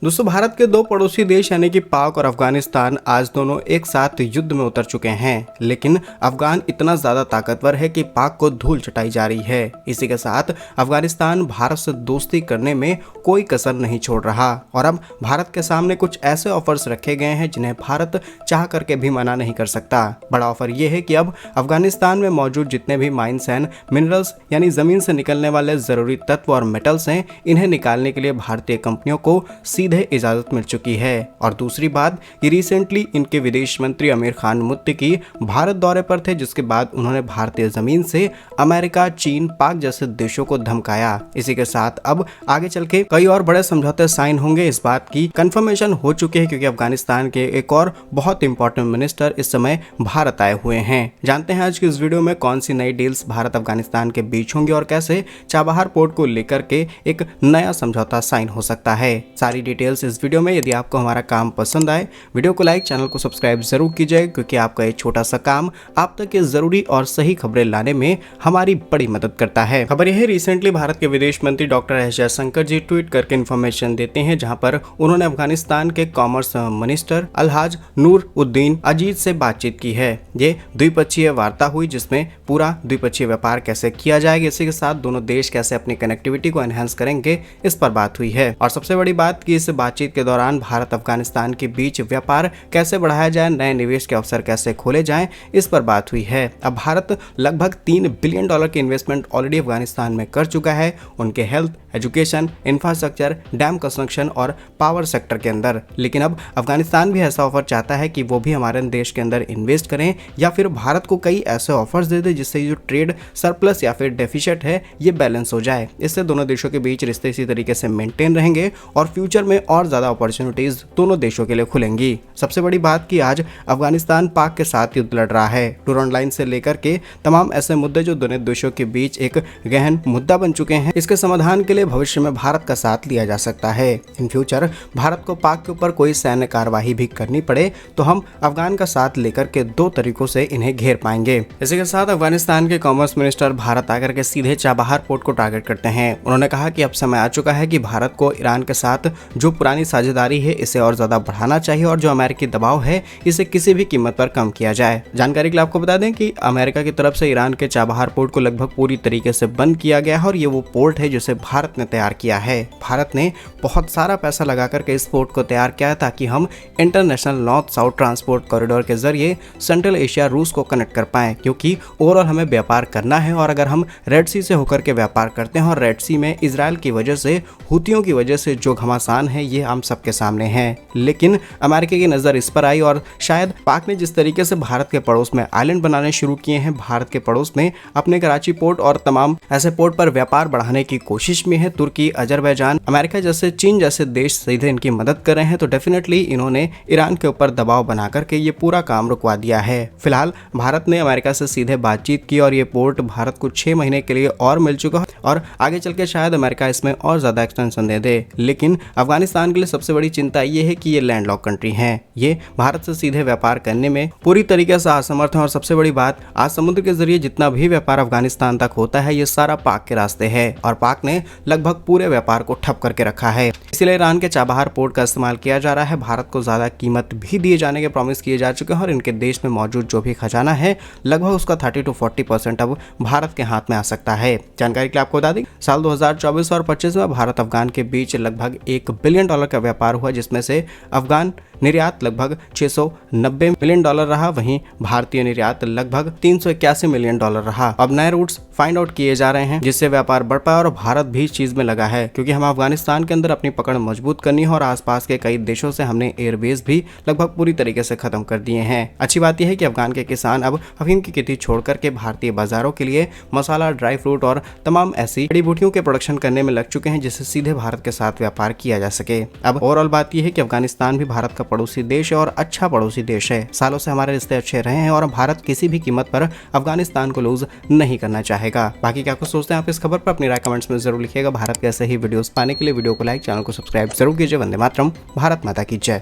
दोस्तों, भारत के दो पड़ोसी देश यानी कि पाक और अफगानिस्तान आज दोनों एक साथ युद्ध में उतर चुके हैं। लेकिन अफगान इतना ज्यादा ताकतवर है कि पाक को धूल चटाई जा रही है। इसी के साथ अफगानिस्तान भारत से दोस्ती करने में कोई कसर नहीं छोड़ रहा और अब भारत के सामने कुछ ऐसे ऑफर्स रखे गए हैं जिन्हें भारत चाह करके भी मना नहीं कर सकता। बड़ा ऑफर यह है कि अब अफगानिस्तान में मौजूद जितने भी माइंस एंड मिनरल्स यानी जमीन से निकलने वाले जरूरी तत्व और मेटल्स हैं, इन्हें निकालने के लिए भारतीय कंपनियों को सीधे इजाजत मिल चुकी है। और दूसरी बात कि रिसेंटली इनके विदेश मंत्री आमिर खान मुत्तकी भारत दौरे पर थे, जिसके बाद उन्होंने भारतीय जमीन से अमेरिका, चीन, पाक जैसे देशों को धमकाया। इसी के साथ अब आगे चल के कई और बड़े समझौते साइन होंगे, इस बात की कंफर्मेशन हो चुकी है, क्योंकि अफगानिस्तान के एक और बहुत इंपॉर्टेंट मिनिस्टर इस समय भारत आए हुए हैं। जानते हैं आज की इस वीडियो में कौन सी नई डील्स भारत अफगानिस्तान के बीच होंगी और कैसे चाबहार पोर्ट को लेकर के एक नया समझौता साइन हो सकता है। सारी डिटेल्स इस वीडियो में। यदि आपको हमारा काम पसंद आए, वीडियो को लाइक, चैनल को सब्सक्राइब जरूर कीजिए, क्योंकि आपका ये छोटा सा काम आप तक ये जरूरी और सही खबरें लाने में हमारी बड़ी मदद करता है। खबर यह है, रिसेंटली भारत के विदेश मंत्री डॉक्टर एस जयशंकर जी ट्वीट करके इन्फॉर्मेशन देते हैं, जहां पर उन्होंने अफगानिस्तान के कॉमर्स मिनिस्टर अलहाज नूर उद्दीन अजीज से बातचीत की है। ये द्विपक्षीय वार्ता हुई, जिसमें पूरा द्विपक्षीय व्यापार कैसे किया जाएगा, इसी के साथ दोनों देश कैसे अपनी कनेक्टिविटी को एनहांस करेंगे, इस पर बात हुई है। और सबसे बड़ी बात कि इस बातचीत के दौरान भारत अफगानिस्तान के बीच व्यापार कैसे बढ़ाया जाए, नए निवेश के अवसर कैसे खोले जाएं, इस पर बात हुई है। अब भारत लगभग $3 बिलियन की इन्वेस्टमेंट ऑलरेडी अफगानिस्तान में कर चुका है, उनके health, education, infrastructure, dam construction और पावर सेक्टर के अंदर। लेकिन अब अफगानिस्तान भी ऐसा ऑफर चाहता है कि वो भी हमारे देश के अंदर इन्वेस्ट करें या फिर भारत को कई ऐसे ऑफर्स दे दे जिससे जो ट्रेड सरप्लस या फिर डेफिसिट है ये बैलेंस हो जाए। इससे दोनों देशों के बीच रिश्ते इसी तरीके से मेंटेन रहेंगे और फ्यूचर में और ज्यादा अपॉर्चुनिटीज दोनों देशों के लिए खुलेंगी। सबसे बड़ी बात कि आज अफगानिस्तान पाक के साथ युद्ध लड़ रहा है। डूरांड लाइन से लेकर के तमाम ऐसे मुद्दे जो दोनों देशों के बीच एक गहन मुद्दा बन चुके हैं, इसके समाधान के लिए भविष्य में भारत का साथ लिया जा सकता है। इन फ्यूचर भारत को पाक के ऊपर कोई सैन्य कार्यवाही भी करनी पड़े तो हम अफगान का साथ लेकर के दो तरीकों से इन्हें घेर पाएंगे। इसी के साथ अफगानिस्तान के कॉमर्स मिनिस्टर भारत आकर के सीधे चाबहार पोर्ट को टारगेट करते हैं। उन्होंने कहा कि अब समय आ चुका है कि भारत को ईरान के साथ जो पुरानी साझेदारी है इसे और ज्यादा बढ़ाना चाहिए और जो अमेरिकी दबाव है इसे किसी भी कीमत पर कम किया जाए। जानकारी के लिए आपको बता दें कि अमेरिका की तरफ से ईरान के चाबहार पोर्ट को लगभग पूरी तरीके से बंद किया गया है और ये वो पोर्ट है जिसे भारत ने तैयार किया है। भारत ने बहुत सारा पैसा लगा करके इस पोर्ट को तैयार किया है ताकि हम international north south transport corridor के जरिए सेंट्रल एशिया रूस को कनेक्ट कर पाए, क्योंकि ओवरऑल हमें व्यापार करना है और अगर हम रेड सी से होकर के व्यापार करते हैं और रेड सी में इजराइल की वजह से, हुतियों की वजह से जो घमासान है ये हम सबके सामने है। लेकिन अमेरिका की नजर इस पर आई और शायद पाक ने जिस तरीके से भारत के पड़ोस में आइलैंड बनाने शुरू किए हैं, भारत के पड़ोस में अपने कराची पोर्ट और तमाम ऐसे पोर्ट पर व्यापार बढ़ाने की कोशिश में है। तुर्की, अजरबैजान, अमेरिका जैसे, चीन जैसे देश सीधे इनकी मदद कर रहे हैं, तो डेफिनेटली इन्होंने ईरान के ऊपर दबाव बना करके ये पूरा काम रुकवा दिया है। फिलहाल भारत ने अमेरिका से सीधे बातचीत की और ये पोर्ट भारत को 6 महीने के लिए और मिल चुका है और आगे चल के शायद अमेरिका इसमें और ज्यादा एक्सटेंशन दे दे। लेकिन अफगानिस्तान के लिए सबसे बड़ी चिंता ये है कि ये लैंडलॉक कंट्री है, ये भारत से सीधे व्यापार करने में पूरी तरीके से असमर्थ है और सबसे बड़ी बात, आज समुद्र के जरिए जितना भी व्यापार अफगानिस्तान तक होता है ये सारा पाक के रास्ते है और पाक ने लगभग पूरे व्यापार को ठप करके रखा है। इसलिए ईरान के चाबहार पोर्ट का इस्तेमाल किया जा रहा है। भारत को ज्यादा कीमत भी दिए जाने के प्रॉमिस किए जा चुके हैं और इनके देश में मौजूद जो भी खजाना है लगभग उसका 30 to 40% अब भारत के हाथ में आ सकता है। जानकारी के लिए आपको बता दें, साल 2024 और 25 में भारत अफगान के बीच लगभग $1 बिलियन का व्यापार हुआ, जिसमें से अफगान निर्यात लगभग $690 मिलियन रहा, वहीं भारतीय निर्यात लगभग $381 मिलियन रहा। अब नए रूट्स फाइंड आउट किए जा रहे हैं जिससे व्यापार बढ़ पाए और भारत भी इस चीज में लगा है, क्योंकि हम अफगानिस्तान के अंदर अपनी पकड़ मजबूत करनी है और आसपास के कई देशों से हमने एयरबेस भी लगभग पूरी तरीके से खत्म कर दिए हैं। अच्छी बात यह है कि अफगान के किसान अब अफीम की खेती छोड़ करके भारतीय बाजारों के लिए मसाला, ड्राई फ्रूट और तमाम ऐसी जड़ी बूटियों के प्रोडक्शन करने में लग चुके हैं, जिससे सीधे भारत के साथ व्यापार किया जा सके। अब ओवरऑल बात यह है कि अफगानिस्तान भी भारत का पड़ोसी देश है और अच्छा पड़ोसी देश है। सालों से हमारे रिश्ते अच्छे रहे हैं और भारत किसी भी कीमत पर अफगानिस्तान को लूज नहीं करना चाहेगा। बाकी क्या कुछ सोचते हैं आप इस खबर पर, अपनी राय कमेंट्स में जरूर लिखिएगा। भारत के ऐसे ही वीडियोस पाने के लिए वीडियो को लाइक, चैनल को सब्सक्राइब जरूर कीजिए। वंदे मातरम, भारत माता की जय।